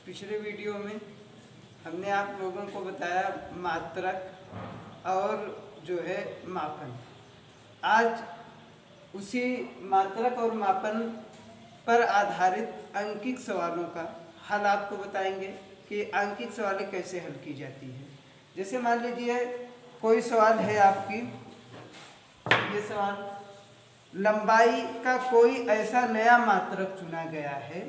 पिछले वीडियो में हमने आप लोगों को बताया मात्रक और जो है मापन। आज उसी मात्रक और मापन पर आधारित अंकित सवालों का हल आपको बताएंगे कि अंकित सवालें कैसे हल की जाती है। जैसे मान लीजिए कोई सवाल है आपकी, ये सवाल, लंबाई का कोई ऐसा नया मात्रक चुना गया है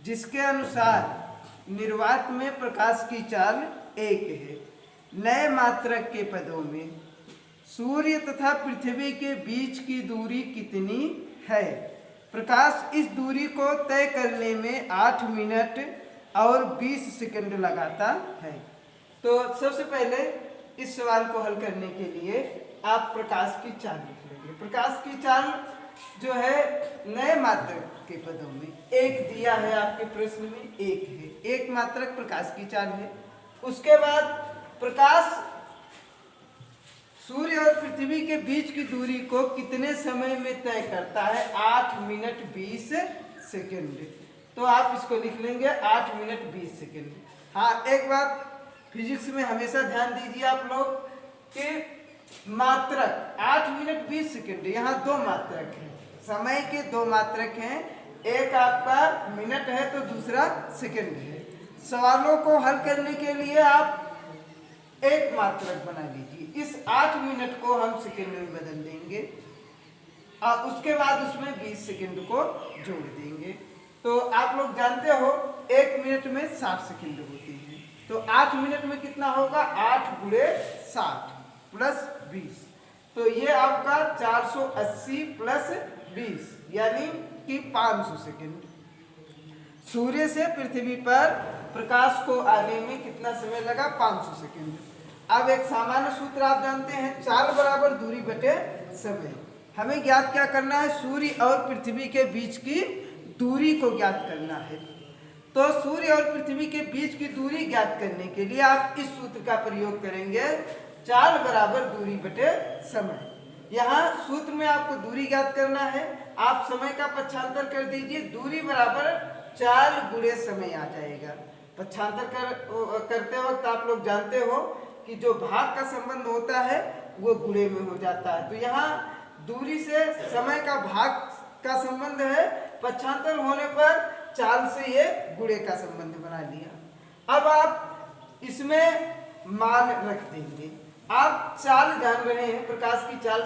जिसके अनुसार निर्वात में प्रकाश की चाल 1 है। नए मात्रक के पदों में सूर्य तथा पृथ्वी के बीच की दूरी कितनी है? प्रकाश इस दूरी को तय करने में 8 मिनट और 20 सेकंड लगाता है। तो सबसे पहले इस सवाल को हल करने के लिए आप प्रकाश की चाल लिख लेंगे। प्रकाश की चाल जो है नए मात्रक के पदों में 1 दिया है, आपके प्रश्न में 1 है, 1 मात्रक प्रकाश की चाल है। उसके बाद प्रकाश सूर्य और पृथ्वी के बीच की दूरी को कितने समय में तय करता है? 8 मिनट 20 सेकंड। तो आप इसको लिख लेंगे 8 मिनट 20 सेकंड। हाँ, एक बात फिजिक्स में हमेशा ध्यान दीजिए आप लोग कि मात्रक 8 मिनट 20 सेकंड, यहाँ 2 मात्रक हैं, समय के 2 मात्रक हैं, एक आपका मिनट है तो दूसरा सेकंड है। सवालों को हल करने के लिए आप एक मात्रक बना लीजिए, इस 8 मिनट को हम सेकंड में बदल देंगे और उसके बाद उसमें 20 सेकंड को जोड़ देंगे। तो आप लोग जानते हो 1 मिनट में 60 सेकंड होती है, तो 8 मिनट में कितना होगा? 8 गुणे 60 प्लस 20, तो ये आपका 480 प्लस 20 यानी कि 500 सेकंड। सूर्य से पृथ्वी पर प्रकाश को आने में कितना समय लगा? 500 सेकंड। अब एक सामान्य सूत्र आप जानते हैं, चाल बराबर दूरी बटे समय। हमें ज्ञात क्या करना है? सूर्य और पृथ्वी के बीच की दूरी को ज्ञात करना है। तो सूर्य और पृथ्वी के बीच की दूरी ज्ञात करने के लिए आप इस सूत्र का प्रयोग करेंगे, चाल बराबर दूरी बटे समय। यहाँ सूत्र में आपको दूरी ज्ञात करना है, आप समय का पक्षांतर कर दीजिए, दूरी बराबर चाल गुणे समय आ जाएगा। पक्षांतर करते वक्त आप लोग जानते हो कि जो भाग का संबंध होता है वो गुणे में हो जाता है। तो यहाँ दूरी से समय का भाग का संबंध है, पक्षांतर होने पर चाल से ये गुणे का संबंध बना लिया। अब आप इसमें मान रख देंगे। आप चाल जान रहे हैं, प्रकाश की चाल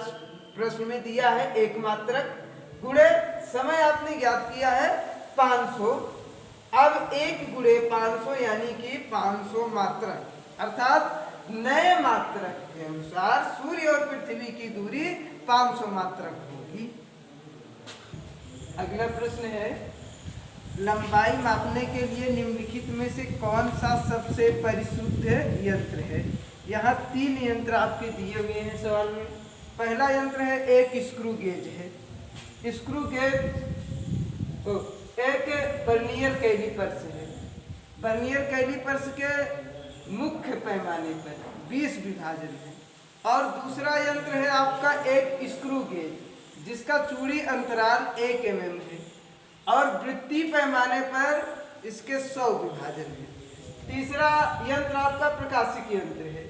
प्रश्न में दिया है 1 मात्रक, गुणे समय आपने ज्ञात किया है 500। अब 1 गुणे 500 यानी कि 500 मात्रक, अर्थात नए मात्रक के अनुसार सूर्य और पृथ्वी की दूरी 500 मात्रक होगी। अगला प्रश्न है, लंबाई मापने के लिए निम्नलिखित में से कौन सा सबसे परिशुद्ध यंत्र है? यहाँ 3 यंत्र आपके दिए हुए हैं सवाल में। पहला यंत्र है एक स्क्रू गेज है। स्क्रू गेज एक वर्नियर कैलिपर्स है। वर्नियर कैलिपर्स के मुख्य पैमाने पर 20 विभाजन है। और दूसरा यंत्र है आपका एक स्क्रू गेज जिसका चूड़ी अंतराल 1 mm है और वृत्तीय पैमाने पर इसके 100 विभाजन है। तीसरा यंत्र आपका प्रकाशिक यंत्र है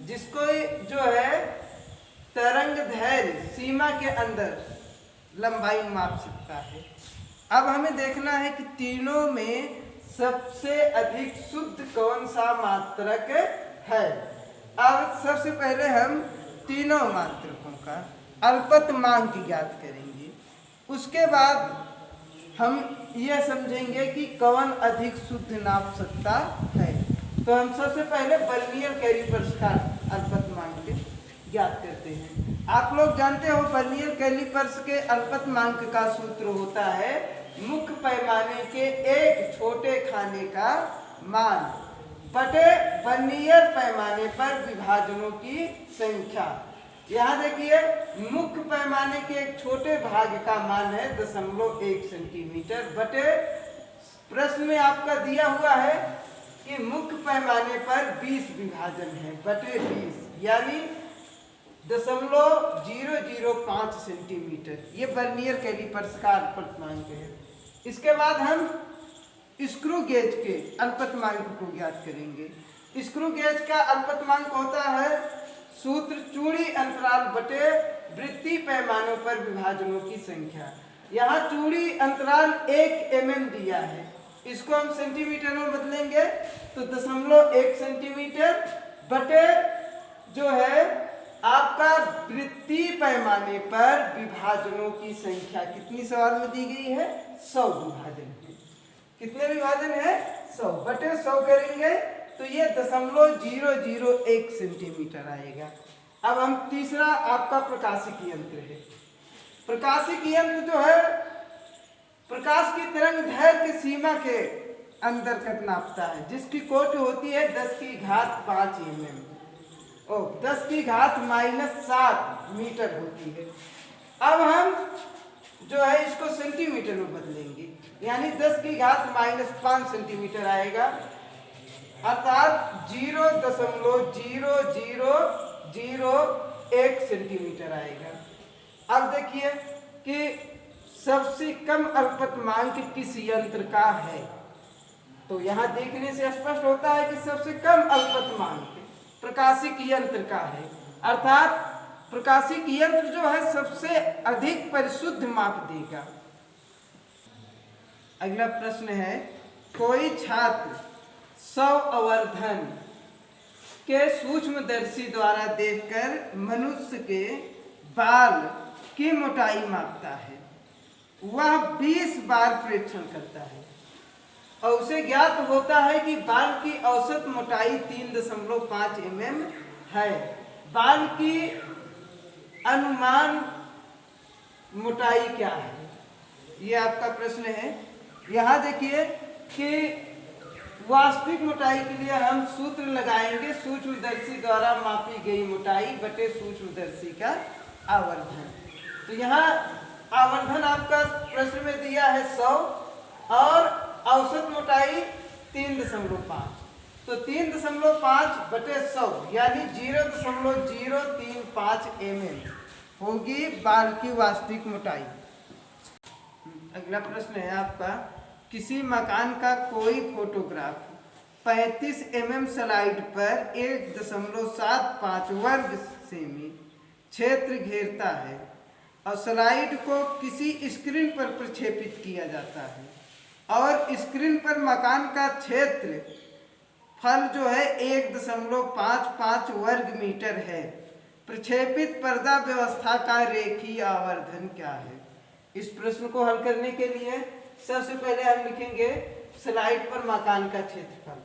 जिसको जो है तरंग दैर्घ्य सीमा के अंदर लंबाई माप सकता है। अब हमें देखना है कि तीनों में सबसे अधिक शुद्ध कौन सा मात्रक है। अब सबसे पहले हम तीनों मात्रकों का अल्पतमांक ज्ञात करेंगे, उसके बाद हम यह समझेंगे कि कौन अधिक शुद्ध नाप सकता है। तो हम सबसे पहले वर्नियर कैलिपर्स का अल्पतमांक ज्ञात करते हैं। आप लोग जानते हो वर्नियर कैलिपर्स के अल्पतमांक का सूत्र होता है मुख्य पैमाने के एक छोटे खाने का मान बटे वर्नियर पैमाने पर विभाजनों की संख्या। यहाँ देखिए मुख्य पैमाने के एक छोटे भाग का मान है 0.1 सेंटीमीटर बटे, प्रश्न में आपका दिया हुआ है कि मुख्य पैमाने पर 20 विभाजन है बटे 20 यानी 0.005 सेंटीमीटर। ये वर्नियर कैलिपर्स का अल्पतमांक है। इसके बाद हम स्क्रू गेज के अल्पतमांक को ज्ञात करेंगे। स्क्रू गेज का अल्पतमांक होता है सूत्र चूड़ी अंतराल बटे वृत्तीय पैमानों पर विभाजनों की संख्या। यहाँ चूड़ी अंतराल 1 mm दिया है, इसको हम सेंटीमीटर में बदलेंगे तो 0.1 सेंटीमीटर बटे जो है आपका वृत्तीय पैमाने पर विभाजनों की संख्या कितनी सवाल में दी गई है? 100 विभाजन है। कितने विभाजन है? 100 बटे 100 करेंगे तो ये 0.001 सेंटीमीटर आएगा। अब हम तीसरा आपका प्रकाशिकी यंत्र है। प्रकाशिकी यंत्र जो है प्रकाश की तरंग दैर्घ्य की सीमा के अंतर्गत नापता है, जिसकी कोटि होती है 10⁵5 mm और 10⁻⁻7 मीटर होती है। अब हम जो है इसको सेंटीमीटर में बदलेंगे, यानी 10⁻⁻5 सेंटीमीटर आएगा, अर्थात 0.0001 सेंटीमीटर आएगा। अब देखिए कि सबसे कम अल्पतमांक किस यंत्र का है, तो यहाँ देखने से स्पष्ट होता है कि सबसे कम अल्पतमांक प्रकाशिक यंत्र का है, अर्थात प्रकाशिक यंत्र जो है सबसे अधिक परिशुद्ध माप देगा। अगला प्रश्न है, कोई छात्र 100 आवर्धन के सूक्ष्मदर्शी द्वारा देखकर मनुष्य के बाल की मोटाई मापता है। वह 20 बार प्रेक्षण करता है और उसे ज्ञात होता है कि बाल की औसत मोटाई 3.5 mm है। बाल की अनुमान मोटाई क्या है? ये आपका प्रश्न है। यहाँ देखिए कि वास्तविक मोटाई के लिए हम सूत्र लगाएंगे सूक्ष्मदर्शी द्वारा मापी गई मोटाई बटे सूक्ष्मदर्शी का आवर्धन। तो यहाँ आवर्धन आपका प्रश्न में दिया है 100 और औसत मोटाई 3.5, तो 3.5 बटे 100 यानी 0.035 mm होगी बाल की वास्तविक मोटाई। अगला प्रश्न है आपका, किसी मकान का कोई फोटोग्राफ 35 mm स्लाइड पर 1.75 वर्ग सेमी क्षेत्र घेरता है और स्लाइड को किसी स्क्रीन पर प्रक्षेपित किया जाता है और स्क्रीन पर मकान का क्षेत्र फल जो है 1.55 वर्ग मीटर है। प्रक्षेपित पर्दा व्यवस्था का रेखीय आवर्धन क्या है? इस प्रश्न को हल करने के लिए सबसे पहले हम लिखेंगे स्लाइड पर मकान का क्षेत्रफल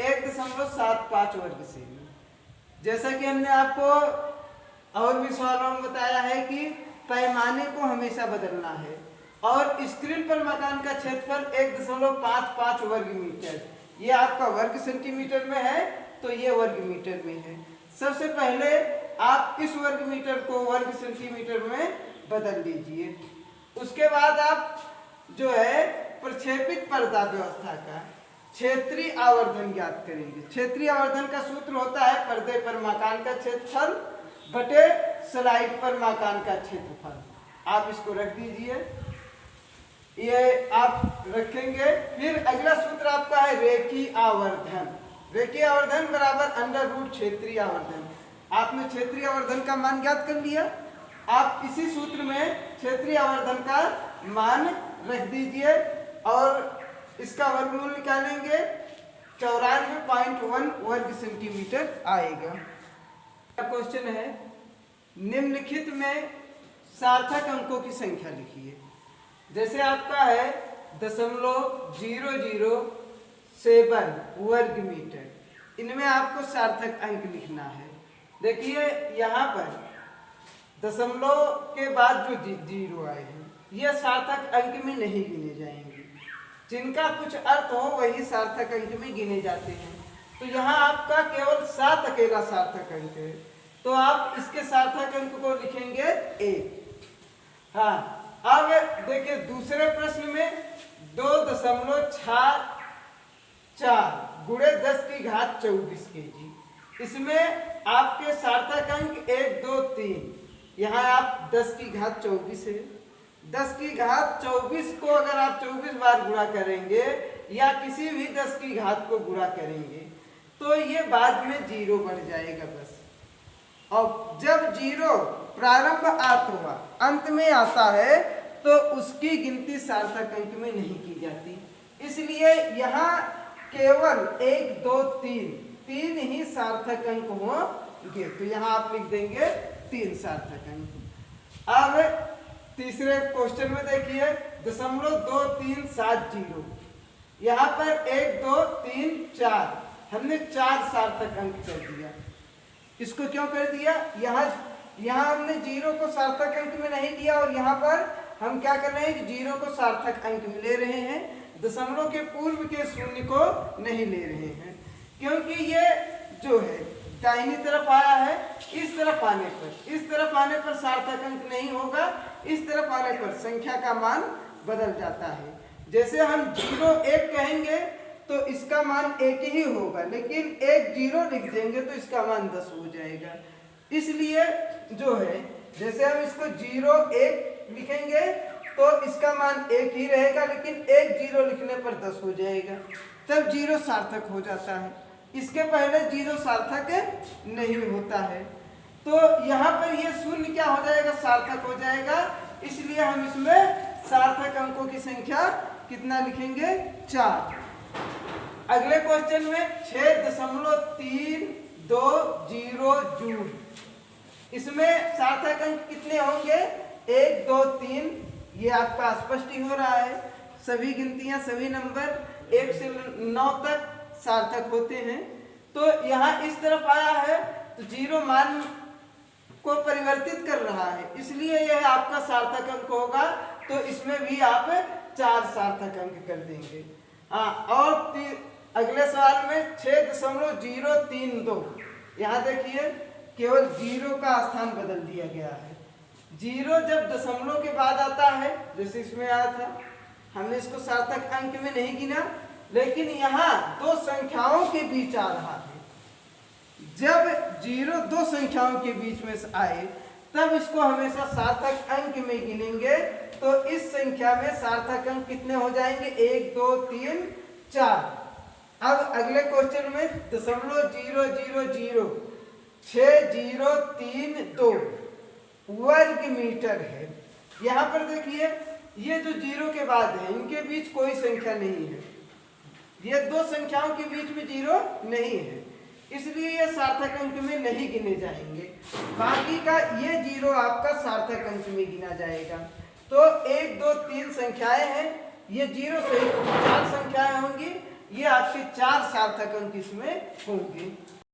1.75 वर्ग सेमी। जैसा कि हमने आपको और भी सवालों में बताया है कि पैमाने को हमेशा बदलना है और स्क्रीन पर मकान का क्षेत्रफल 1.55 वर्ग मीटर, ये आपका वर्ग सेंटीमीटर में है तो ये वर्ग मीटर में है। सबसे पहले आप इस वर्ग मीटर को वर्ग सेंटीमीटर में बदल लीजिए। उसके बाद आप जो है प्रक्षेपित पर्दा व्यवस्था का क्षेत्रीय आवर्धन ज्ञात करेंगे। क्षेत्रीय आवर्धन का सूत्र होता है पर्दे पर मकान का क्षेत्रफल बटे स्लाइड पर मकान का क्षेत्रफल। आप इसको रख दीजिए, ये आप रखेंगे। फिर अगला सूत्र आपका है रेखीय आवर्धन। रेखीय आवर्धन बराबर √ क्षेत्रीय आवर्धन। आपने क्षेत्रीय आवर्धन का मान ज्ञात कर लिया, आप इसी सूत्र में क्षेत्रीय आवर्धन का मान रख दीजिए और इसका वर्गमूल निकालेंगे 94.1 वर्ग सेंटीमीटर आएगा। क्वेश्चन है, निम्नलिखित में सार्थक अंकों की संख्या लिखिए। जैसे आपका है 0.007 वर्ग मीटर, इनमें आपको सार्थक अंक लिखना है। देखिए यहाँ पर दशमलव के बाद जो 0 आए हैं ये सार्थक अंक में नहीं गिने जाएंगे, जिनका कुछ अर्थ हो वही सार्थक अंक में गिने जाते हैं। तो यहाँ आपका केवल 7 अकेला सार्थक अंक है, तो आप इसके सार्थक अंक को लिखेंगे 1। हाँ, अब देखिए दूसरे प्रश्न में 2.64 गुणे 10⁻24 kg, इसमें आपके सार्थक अंक 1, 2, 3, यहाँ आप 10⁻24 है, 10 की घात 24 को अगर आप 24 बार गुणा करेंगे या किसी भी 10 की घात को गुणा करेंगे तो ये बाद में 0 बन जाएगा बस। और जब 0 प्रारंभ होगा अंत में आता है तो उसकी गिनती सार्थक अंक में नहीं की जाती। इसलिए यहाँ केवल 1 2 3 ही सार्थक अंक होंगे। तो यहाँ आप लिख देंगे 3 सार्थक अंक। अब तीसरे क्वेश्चन में देखिए 0.2370, यहाँ पर 1 2 3 4 हमने 4 सार्थक अंक कर दिया। इसको क्यों कर दिया? यहाँ हमने 0 को सार्थक अंक में नहीं लिया और यहाँ पर हम क्या कर रहे हैं कि 0 को सार्थक अंक में ले रहे हैं, दशमलव के पूर्व के शून्य को नहीं ले रहे हैं, क्योंकि ये जो है दाहिनी तरफ आया है, इस तरफ आने पर सार्थक अंक नहीं होगा, इस तरफ आने पर संख्या का मान बदल जाता है। जैसे हम 0 1 कहेंगे तो इसका मान 1 ही होगा, लेकिन 1 0 लिख देंगे तो इसका मान 10 हो जाएगा। इसलिए जो है जैसे हम इसको 0 1 लिखेंगे तो इसका मान 1 ही रहेगा, लेकिन 1 0 लिखने पर 10 हो जाएगा, तब 0 सार्थक हो जाता है। इसके पहले 0 सार्थक नहीं होता है। तो यहाँ पर ये शून्य क्या हो जाएगा? सार्थक हो जाएगा। इसलिए हम इसमें सार्थक अंकों की संख्या कितना लिखेंगे? 4। अगले क्वेश्चन में 6.320 जूल, इसमें सार्थक अंक कितने होंगे? 1 2 3। ये आपका स्पष्ट ही हो रहा है, सभी गिनतियां सभी नंबर 1 से 9 तक सार्थक होते हैं। तो यहाँ इस तरफ आया है तो 0 मान को परिवर्तित कर रहा है, इसलिए यह आपका सार्थक अंक होगा। तो इसमें भी आप 4 सार्थक अंक कर देंगे। और अगले सवाल में 6.032, यहाँ देखिए केवल 0 का स्थान बदल दिया गया है। 0 जब दशमलव के बाद आता है, जैसे इसमें आया था, हमने इसको सार्थक अंक में नहीं गिना, लेकिन यहाँ 2 संख्याओं के बीच आ रहा है। जब 0 2 संख्याओं के बीच में आए तब इसको हमेशा सार्थक अंक में गिनेंगे। तो इस संख्या में सार्थक अंक कितने हो जाएंगे? 1 2 3 4। अब अगले क्वेश्चन में 0.000 6032 वर्ग मीटर है। यहाँ पर देखिए ये जो 0 के बाद है इनके बीच कोई संख्या नहीं है, ये 2 संख्याओं के बीच में 0 नहीं है, इसलिए ये सार्थक अंक में नहीं गिने जाएंगे। बाकी का ये 0 आपका सार्थक अंक में गिना जाएगा। तो 1 2 3 संख्याएं हैं, ये 0 से 4 संख्याएं होंगी, ये आपके 4 सार्थक अंक इसमें होंगे।